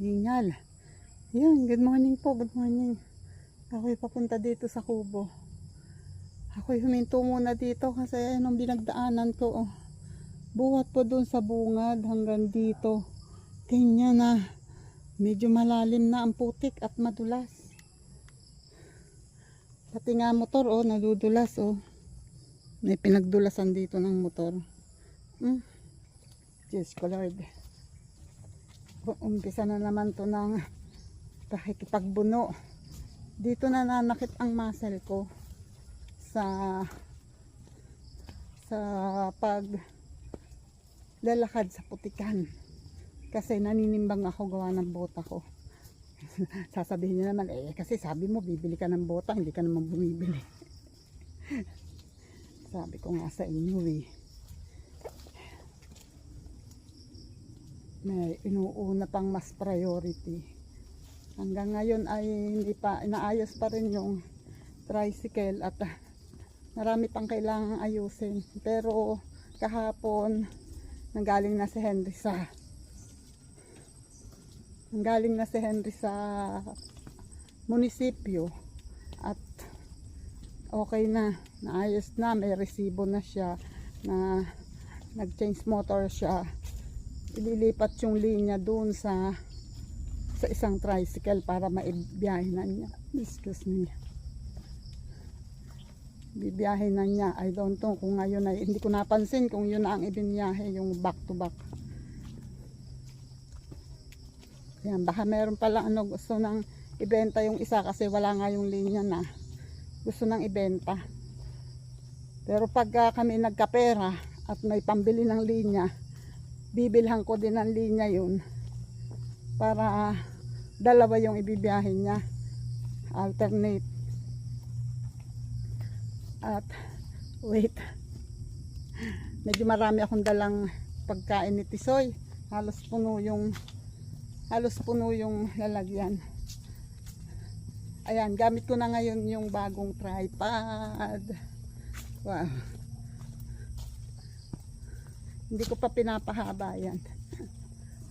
Hingal. Yan, good morning po, good morning. Ako'y papunta dito sa Kubo. Ako'y huminto muna dito kasi nung binagdaanan ko, buhat po dun sa bungad hanggang dito. Ganyan na, medyo malalim na ang putik at madulas. Pati nga motor, nadudulas, May pinagdulasan dito ng motor. Diyos ko Lord. Umpisa na naman to ng pakikipagbuno. Dito na nanakit ang muscle ko sa paglalakad sa putikan. Kasi naninimbang ako gawa ng bota ko. Sasabihin niya naman, kasi sabi mo bibili ka ng bota, hindi ka naman bumibili. Sabi ko nga sa inyo may inuuna pang mas priority. Hanggang ngayon ay hindi pa inaayos pa rin yung tricycle at marami pang kailangang ayusin. Pero kahapon nanggaling na si Henry sa munisipyo at okay na, naayos na, may resibo na siya na nag-change motor siya. Ililipat yung linya doon sa isang tricycle para maibiyahe na niya. Excuse me. Bibiyahe na niya. I don't know kung ngayon ay, hindi ko napansin kung yun na ang ibinyahe, yung back to back. Yan, baka meron pala gusto nang ibenta yung isa kasi wala nga yung linya na. Gusto nang ibenta. Pero pag kami nagkapera at may pambili ng linya, bibilhan ko din ng linya yun para dalawa yung ibibiyahe niya, alternate. At wait, medyo marami akong dalang pagkain ni Tisoy. Halos puno yung lalagyan. Ayan, gamit ko na ngayon yung bagong tripod. Wow, hindi ko pa pinapahaba yan.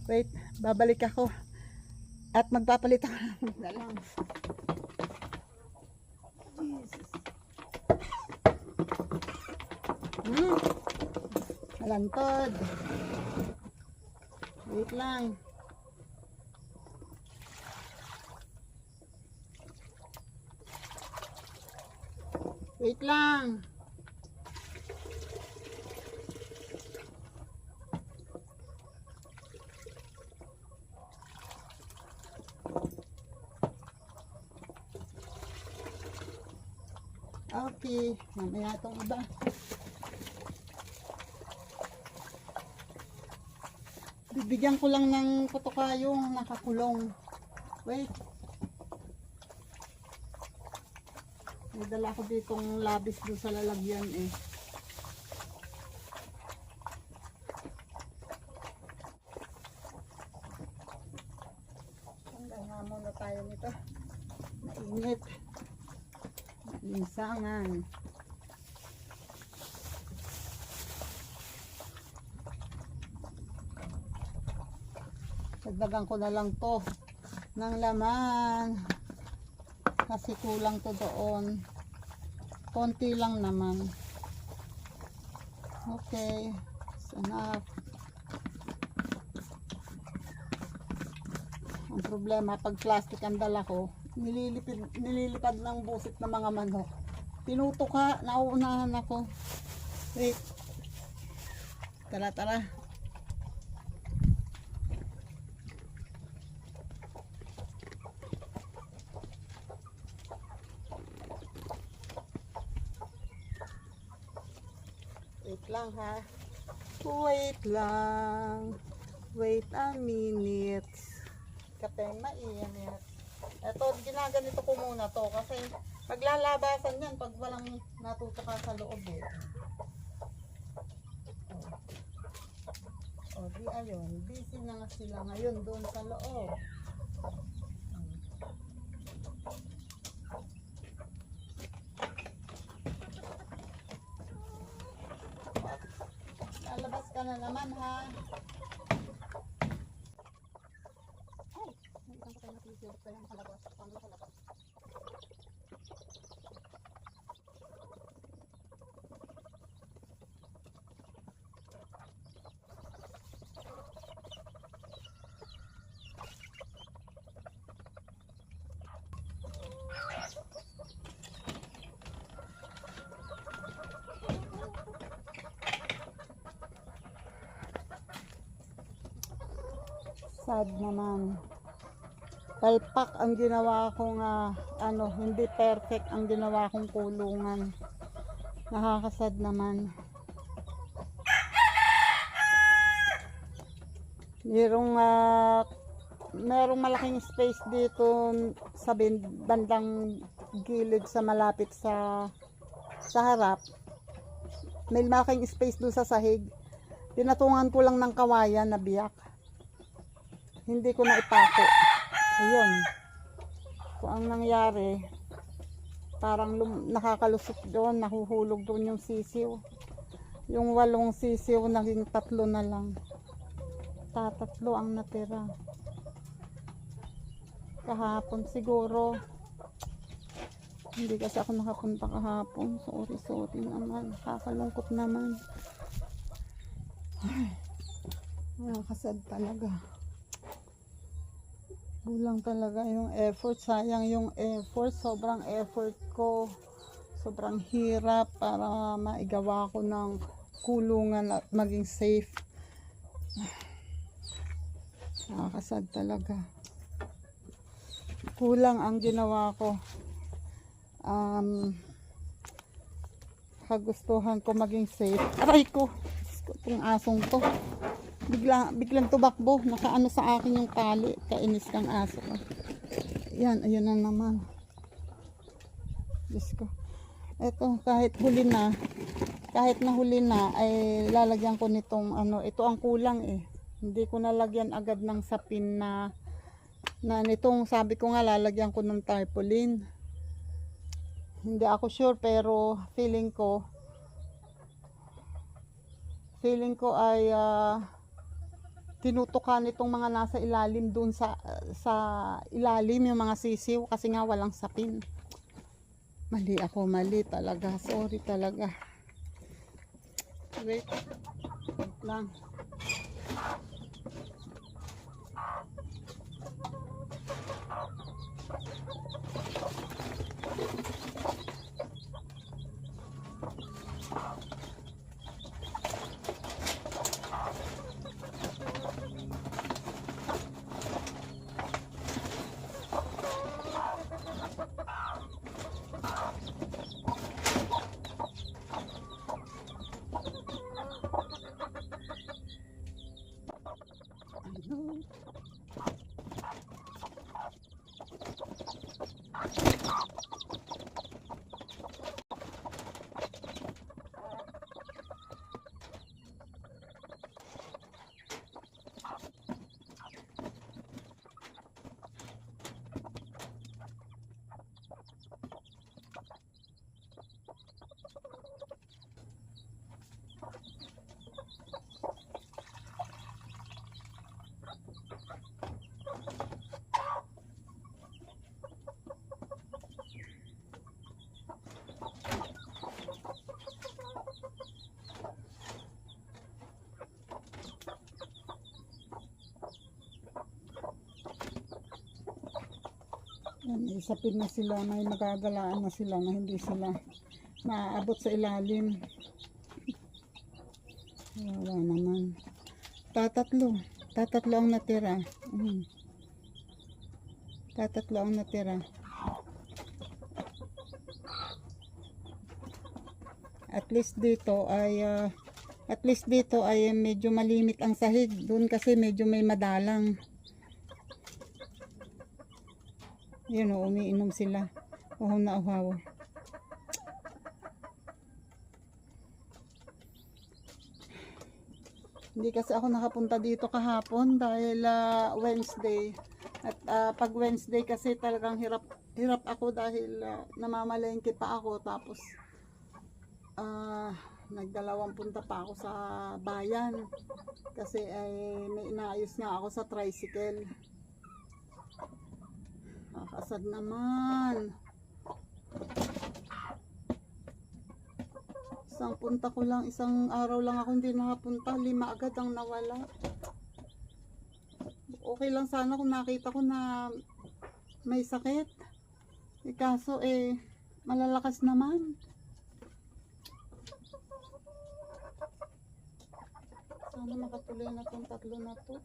Wait, babalik ako at magpapalit ako ng dalang. Jesus. Malantod. Wait lang. Wait lang. Okay, mamaya itong iba. Bibigyan ko lang ng putuka yung nakakulong. Wait. May dala ko ditong labis doon sa lalagyan Hanggang nga muna tayo nito. Mainit. Minsangan. Dagdagan ko na lang to ng laman kasi kulang to doon. Konti lang naman. Okay, it's enough. Ang problema pag plastic ang dala ko, nililipad ng busit ng mga manok. Tinutuka, nauunahan ako. Wait. Tara. Wait lang ha. Wait lang. Wait a minute. Kapeng mainit. Ito, ginaganito ko muna to kasi maglalabasan yan pag walang natutuka sa loob di ayun, busy na nga sila ngayon doon sa loob. Lalabas ka na naman ha. tayo napisilip tayo makalabas. Paano makalabas? Sad naman. Palpak ang ginawa kong hindi perfect ang ginawa kong kulungan. Nakakasad naman. Merong malaking space dito sa bandang gilid sa malapit sa harap. May malaking space doon sa sahig. Tinatungan ko lang ng kawayan na biyak. Hindi ko na ipako. Ayun. Kung ang nangyari, parang nakakalusot doon, nahuhulog doon yung sisiw. Yung 8 sisiw, naging 3 na lang. 3 ang natira. Kahapon siguro. Hindi kasi ako nakapunta kahapon. Sorry naman. Kakalungkot naman. Ay, nakakasad talaga. Kulang talaga yung effort. Sayang yung effort. Sobrang effort ko. Sobrang hirap para maigawa ko ng kulungan at maging safe. Nakakasad talaga. Kulang ang ginawa ko. Kagustuhan ko maging safe. Aray ko! Itong asong to. Biglang tumakbo, nakaano sa akin yung tali, kainis kang aso. Yan, ayun na naman. Diyos ko. Eto, kahit nahuli na, ay lalagyan ko nitong ito ang kulang eh. Hindi ko nalagyan agad ng sapin na nitong, sabi ko nga lalagyan ko ng tarpaulin. Hindi ako sure pero feeling ko ay tinutukan itong mga nasa ilalim dun sa ilalim yung mga sisiw kasi nga walang sapin. Mali talaga. Sorry talaga. Wait lang. Yan, isapin na sila, may magagalaan na sila na hindi sila maaabot sa ilalim. Wala naman. Tatatlo ang natira. Tatatlo ang natira. At least dito ay medyo malimit ang sahig. Doon kasi medyo may madalang. Yun o, umiinom sila. Uhaw na uhaw. Hindi kasi ako nakapunta dito kahapon dahil Wednesday. At pag Wednesday kasi talagang hirap ako dahil namamalengke pa ako. Tapos nagdalawang punta pa ako sa bayan. Kasi ay may inaayos nga ako sa tricycle. Nakakasad naman. Isang punta ko lang, isang araw lang ako hindi nakapunta, 5 agad ang nawala. Okay lang sana kung nakita ko na may sakit. Kaso malalakas naman. Sana makatuloy na tong 3 na to.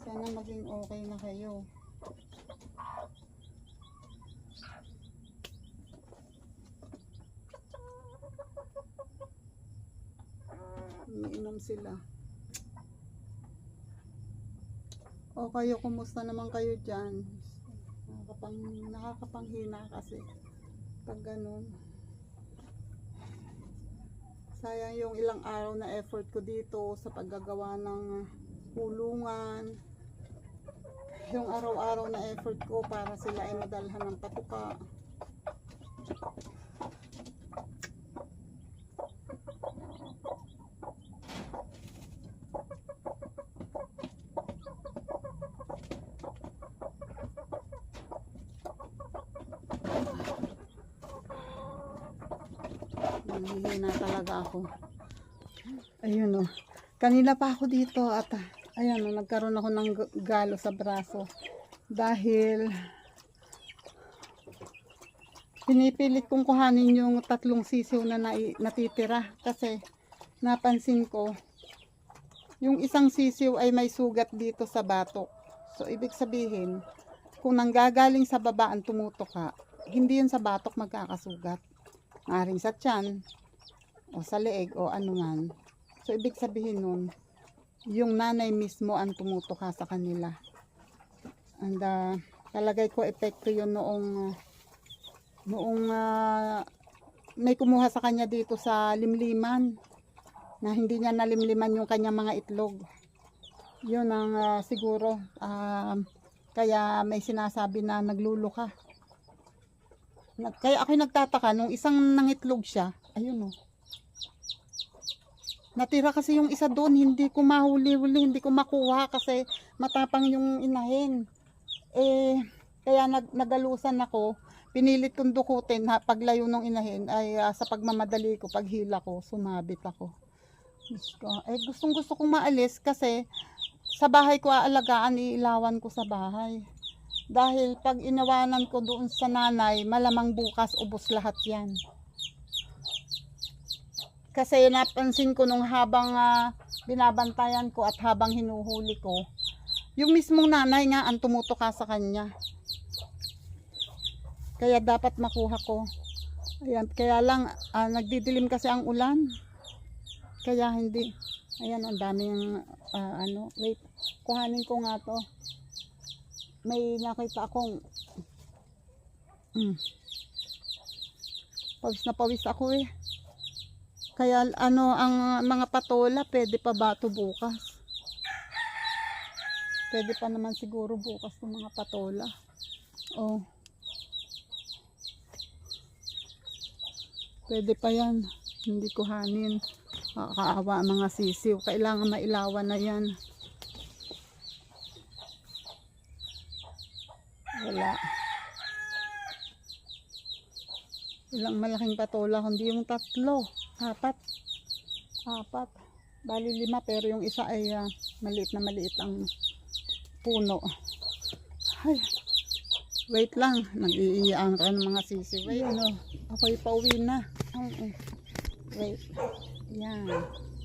Sana maging okay na kayo. Umiinom sila. O kayo, kumusta naman kayo dyan? Nakakapanghina kasi pag ganun. Sayang yung ilang araw na effort ko dito sa paggagawa ng kulungan. Yung araw-araw na effort ko para sila ay madalhan ng patuka. Nanghihina talaga ako. Ayun o. Kanina pa ako dito at ayan o, nagkaroon ako ng galo sa braso. Dahil pinipilit kong kuhanin yung 3 sisiw na natitira. Kasi napansin ko, yung isang sisiw ay may sugat dito sa batok. So ibig sabihin, kung nanggagaling sa baba ang tumutuka, hindi yun sa batok magkakasugat. Maring sa tiyan, o sa leeg, o ano man. So, ibig sabihin nun, yung nanay mismo ang tumutuka sa kanila. And, talagay ko epekto yun noong may kumuha sa kanya dito sa limliman, na hindi niya nalimliman yung kanyang mga itlog. Yun ang siguro, kaya may sinasabi na nagluluka. Kaya ako'y nagtataka, nung isang nangitlog siya, ayun o. Natira kasi yung isa doon, hindi ko mahuli-huli, hindi ko makuha kasi matapang yung inahin. Kaya nagalusan ako, pinilit kong dukutin, paglayo ng inahin, ay sa pagmamadali ko, paghila ko, sumabit ako. Gustong gusto kong maalis kasi sa bahay ko aalagaan, iilawan ko sa bahay. Dahil pag inawanan ko doon sa nanay, malamang bukas ubos lahat yan. Kasi napansin ko nung habang binabantayan ko at habang hinuhuli ko, yung mismong nanay nga ang tumutuka sa kanya. Kaya dapat makuha ko. Ayan, kaya lang nagdidilim kasi ang ulan. Kaya hindi. Ayan, ang daming wait, kuhanin ko nga to. May nakita akong pawis na pawis ako kaya ang mga patola pwede pa ba ito bukas? Pwede pa naman siguro bukas ng mga patola. Pwede pa yan, hindi kuhanin. Kaawa ang mga sisiw, kailangan mailawan na yan. Wala. Ilang malaking patola, kundi yung 3, 4. Bali 5, pero yung isa ay maliit na maliit ang puno. Ay, wait lang, nag-iiyaan ka ng mga sisiw. Ako'y pauwi na. Wait, yan,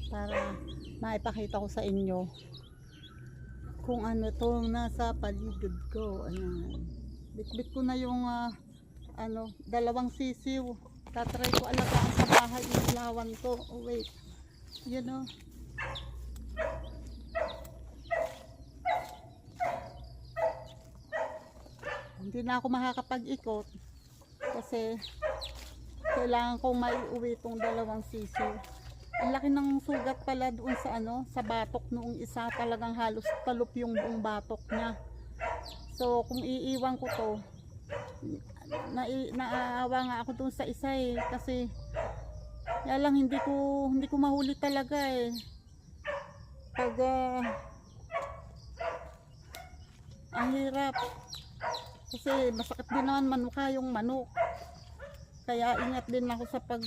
para maipakita ko sa inyo kung ano tong nasa paligid ko. Ayan, bitbit ko na yung 2 sisiw. Tatry ko alagaan sa bahay, ilawan to. Wait, hindi na ako makakapag-ikot kasi kailangan kong maiuwi itong 2 sisiw. Ang laki ng sugat pala doon sa sa batok noong isa, talagang halos talop yung buong batok niya. So kung iiwan ko to, naaawa nga ako dun sa isa eh, kasi kaya lang hindi ko mahuli talaga eh. Pag ang hirap kasi masakit din naman manuka yung manok, kaya ingat din ako sa pag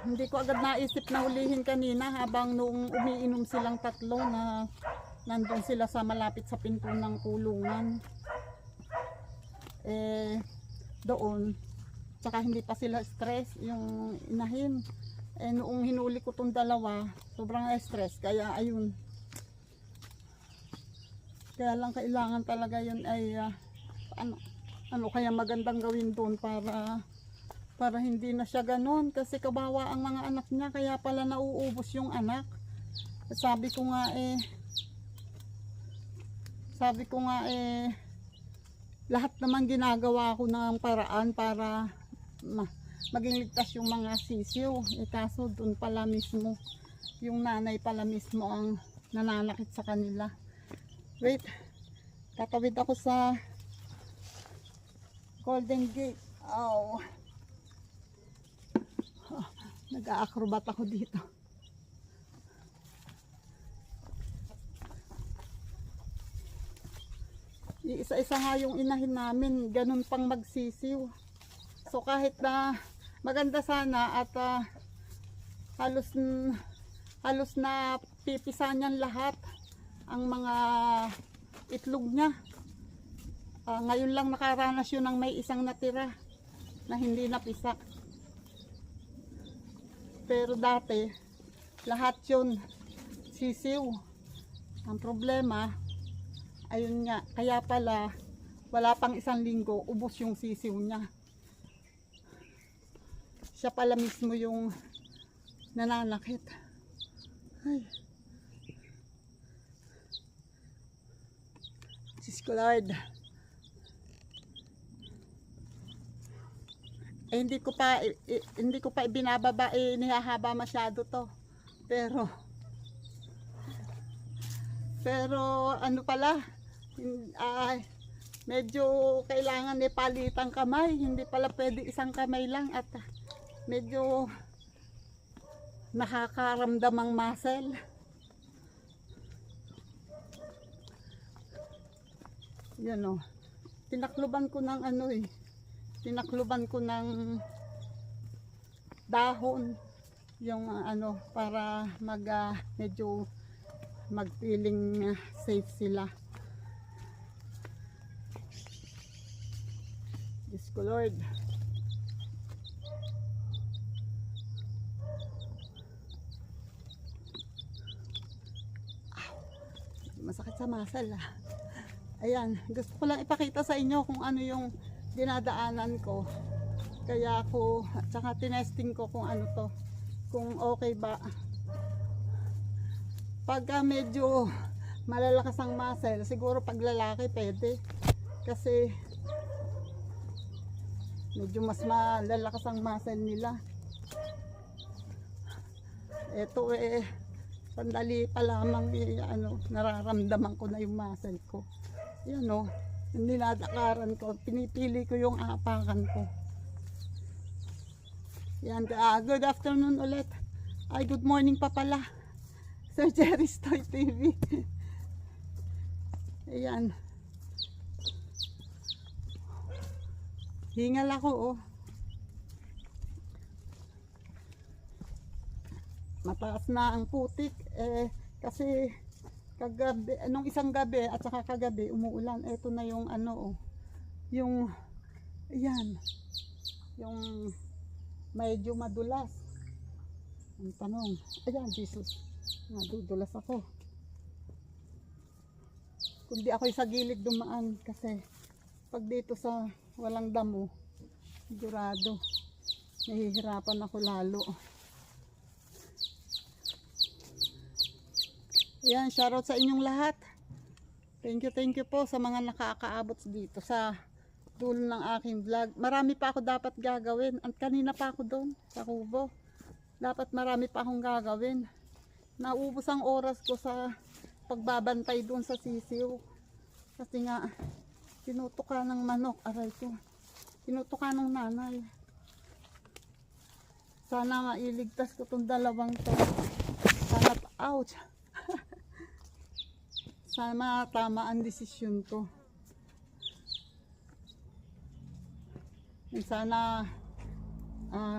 hindi ko agad naisip na hulihin kanina habang nung umiinom silang tatlo na nandun sila sa malapit sa pinto ng kulungan doon, tsaka hindi pa sila stress yung inahin. Noong hinuli ko tong dalawa sobrang stress, kaya ayun, kaya lang kailangan talaga yun ay ano kaya magandang gawin doon para hindi na siya ganon, kasi kabawa ang mga anak niya, kaya pala nauubos yung anak. Sabi ko nga lahat naman ginagawa ko ng paraan para maging ligtas yung mga sisiw, kaso doon pala mismo yung nanay pala mismo ang nananakit sa kanila. Wait, tatawid ako sa Golden Gate. Nag-a-acrobat ako dito. Isa-isa nga yung inahin namin, ganun pang magsisiw. So kahit na maganda sana at halos na pipisa niyan lahat ang mga itlog niya. Ngayon lang nakaranas yun ng may isang natira na hindi napisa. Pero dati lahat yun sisiw. Ang problema ayun nga, kaya pala wala pang isang linggo ubos yung sisiw niya. Siya pala mismo yung nananakit. Ay, Diyos ko Lord. Hindi ko pa ibinababa, nihahaba masyado to. Pero ano pala, medyo kailangan palitan kamay, hindi pala pwede isang kamay lang, at medyo nakakaramdam ang muscle. Yan o, tinakluban ko ng tinakluban ko ng dahon yung para medyo mag-feeling safe sila. Diyos ko Lord. Masakit sa muscle Ayan, gusto ko lang ipakita sa inyo kung ano yung dinadaanan ko. Kaya ako, at saka tinesting ko kung ano to, kung okay ba. Pagka medyo malalakas ang muscle, siguro pag lalaki pwede, kasi medyo mas malalakas ang muscle nila. Ito sandali pa lamang nararamdaman ko na yung muscle ko. Yan yung nilalakaran ko, pinipili ko yung apakan ko. Yan, good afternoon ulit. Good morning pa pala. Sir Jerry's Toy TV. Ayan. Hingal ako Mataas na ang putik kasi kagabi, nung isang gabi at saka kagabi umuulan. Ito na yung yung ayan, yung medyo madulas. Ang tanong, ayan, Jesus, nadudulas ako. Kundi ako'y sa gilid dumaan, kasi pag dito sa walang damo, sigurado nahihirapan ako lalo. Ayan, shoutout sa inyong lahat. Thank you po sa mga nakakaabot dito sa dulo ng aking vlog. Marami pa ako dapat gagawin. At kanina pa ako doon sa kubo. Dapat marami pa akong gagawin. Naubos ang oras ko sa pagbabantay doon sa sisiw. Kasi nga, tinutuka ng manok. Aray ko. Tinutuka ng nanay. Sana mailigtas ko itong dalawang to. Sana, ouch! Sana tama ang desisyon ko. And sana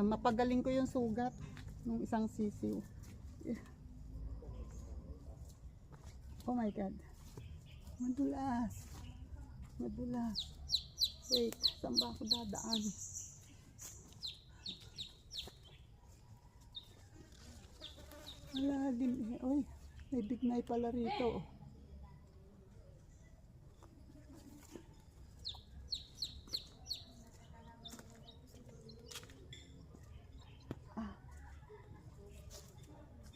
mapagaling ko yung sugat ng isang sisiw. Oh my God. Madulas. Madulas. Wait, saan ba ako dadaan? Malalim eh. Oy, may bignay pala rito.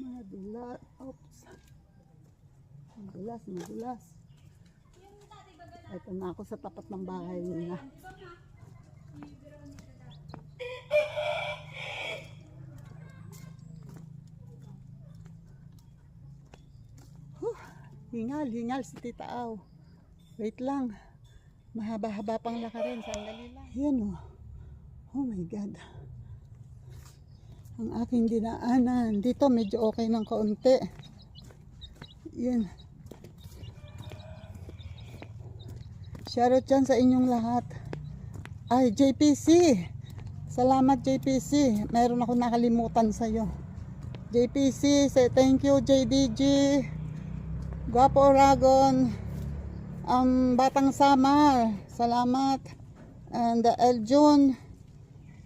Madulas. Oops. Madulas, madulas. Ito na ako sa tapat ng bahay nila. Hingal, hingal si Tita Aw. Wait lang. Mahaba-haba pang lakarin. Sandali lang. Yan o. Oh my God. Ang aking dinaanan. Dito medyo okay ng kaunti. Yan. Shoutout dyan sa inyong lahat. Ay, JPC. Salamat JPC. Meron ako nakalimutan sa'yo. JPC, say thank you JDG. Guapo Oragon. Batang Samar. Salamat. And Eljun.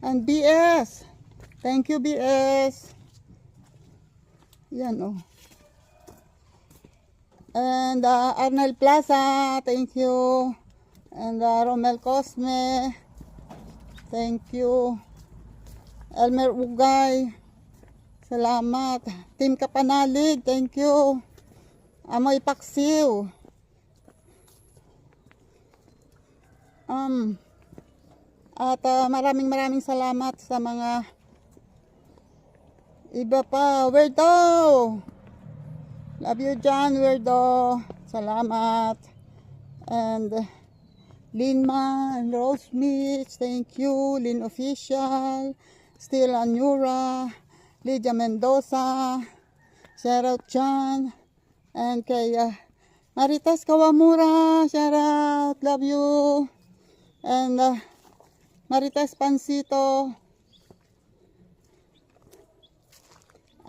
And BS. Thank you BS. Yan oh. And Arnel Plaza. Thank you. And Romel Cosme. Thank you. Elmer Ugay. Salamat. Team Kapanalig. Thank you. Amoy Paksiw. At maraming salamat sa mga iba pa. Weirdo! Love you John Weirdo. Salamat. And Linma and Rose Mitch. Thank you. Lin Official. Still Anura. Lydia Mendoza. Shoutout John. And kay Maritas Kawamura, shout out, love you. And Maritas Pansito.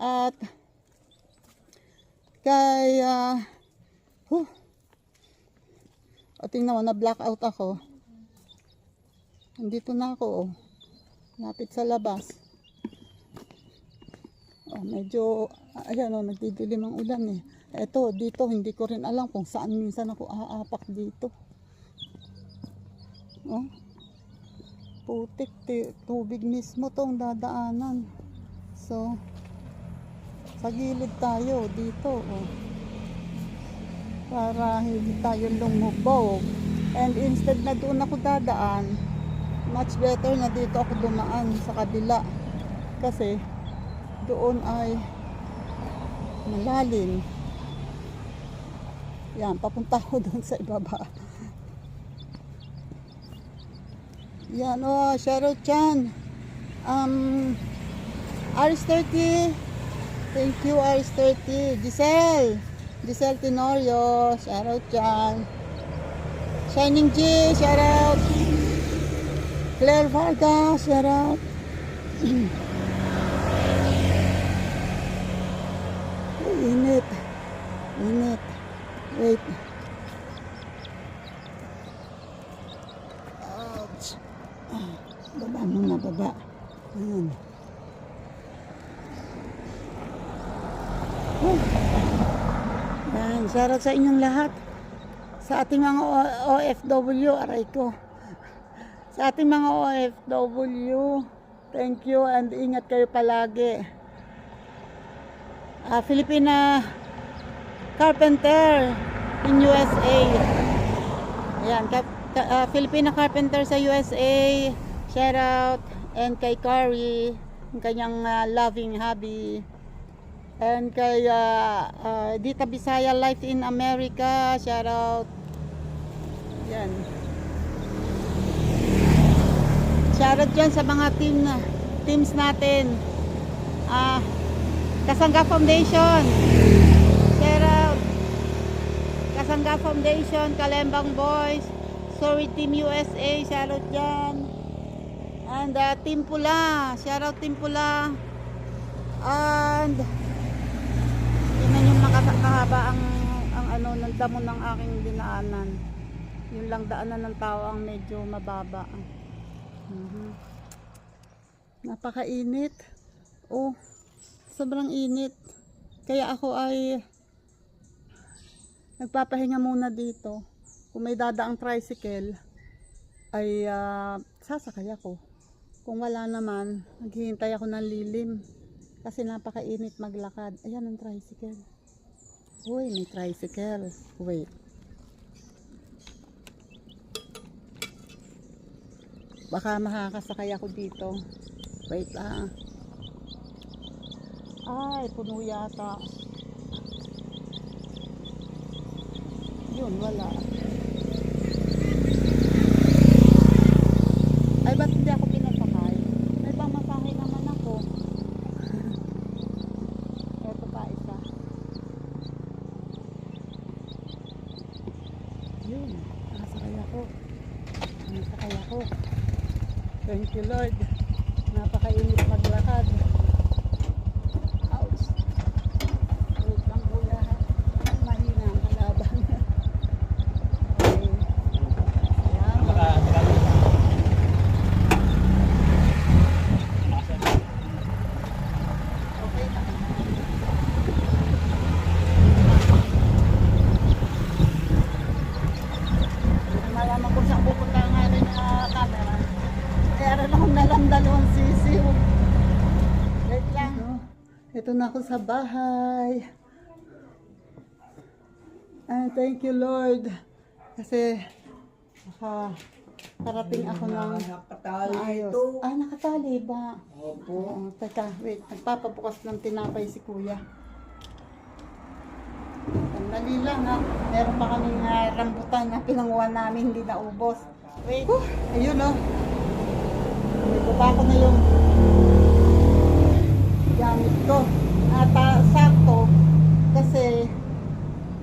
At kay tingnan mo, na blackout ako. Nandito na ako, oh. Lapit sa labas. Medyo ayan oh, nagdidilim ang ulan eh. Eto, dito, hindi ko rin alam kung saan minsan ako aapak dito. Oh, putik, tubig mismo tong dadaanan. So, sa gilid tayo, dito, oh. Para hindi tayo lumubog. And instead na doon ako dadaan, much better na dito ako dumaan sa kabila. Kasi, doon ay malalim. Yan, papunta ko doon sa ibaba. Yan, oh, shoutout dyan. Aris30. Thank you, Aris30. Giselle Tenorio. Shoutout dyan. Shining G. Shoutout. Claire Vargas. Shoutout. Init. Init. Wait. Ouch. Baba muna, baba. Ayan. Ayan, shoutout sa inyong lahat. Sa ating mga OFW, aray ko. Sa ating mga OFW, thank you and ingat kayo palagi. Filipina Carpenter in USA. Ayan, Filipina Carpenter sa USA. Shout out. And kay Carrie, ang kanyang loving hubby. And kay Dita Bisaya Life in America, shout out. Yan. Shout out dyan sa mga teams natin. Kasangga Foundation. Shout out. Kasangga Foundation, Kalembang Boys, Sorry Team USA, shout out dyan. And Team Pula, shout out Team Pula. And tingnan yung makahaba ang ano ng damo ng aking dinaanan. Yung lang daanan ng tao ang medyo mababa. Napakainit. Oh, sobrang init. Kaya ako ay nagpapahinga muna dito. Kung may dadaang tricycle ay sasakay ako. Kung wala naman, naghihintay ako ng lilim. Kasi napakainit maglakad. Ayan ang tricycle. Uy, may tricycle. Wait. Baka makakasakay ako dito. Wait lang. Ay, puno yata. Yun, wala. Ay, ba't hindi ako pinasakay? May pamasahe naman ako. Eto pa isa. Yun, nakasakay ako. Nakasakay ako. Thank you Lord. Napakainit maglakad. Ouch. Wait lang kuya. Mahina ang kalaban. Okay. Ayan. Okay na. Malaman ko saan pupunta ang aking camera. Kaya rin akong nalamdalawang sisiw. Wait lang. Ito na ako sa bahay. And thank you Lord. Kasi parating ako ng maayos. Ah, nakatali ba? Opo. Teka, wait. Nagpapabukas ng tinapay si kuya. Dali lang ha. Meron pa kaming rambutan na pinanguhan namin, hindi naubos. Wait. Ayun oh. Ibaba ko na yung gamit ko. At sakto kasi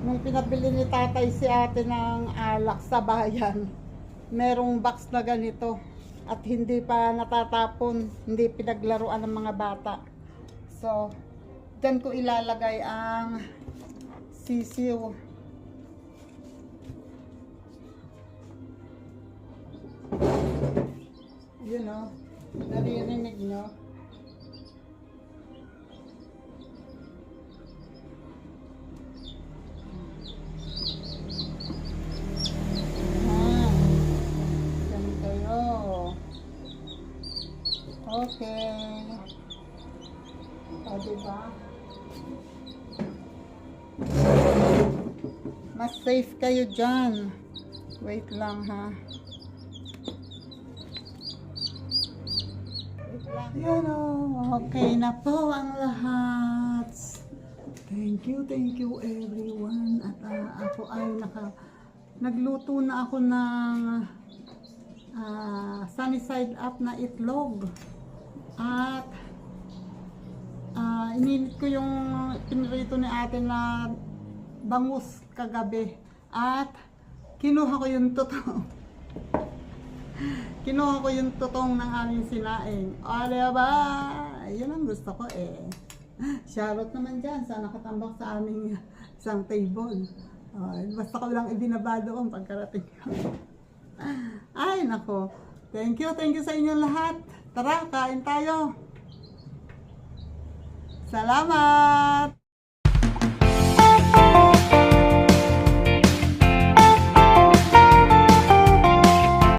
nung pinabili ni tatay si ate ng alak sa bayan, merong box na ganito at hindi pa natatapon, hindi pinaglaruan ng mga bata. So, dyan ko ilalagay ang sisiw. Yun o, naririnig nyo. Ganito yun. Okay. O, diba? Mas safe kayo dyan. Wait lang ha. Yan o. Okay na po ang lahat. Thank you everyone. At ako ay nagluto na ako ng sunny side up na itlog. At ininit ko yung pinrito ni ate na bangus kagabi. At kinuha ko yung totoo. Kinuha ko yung tutong ng aming sinaing. O, diba? Yun ang gusto ko eh. Shoutout naman dyan sa nakatambak sa aming isang table. Basta ko lang ibinaba doon pagkarating ko. Ay, nako. Thank you sa inyong lahat. Tara, kain tayo. Salamat!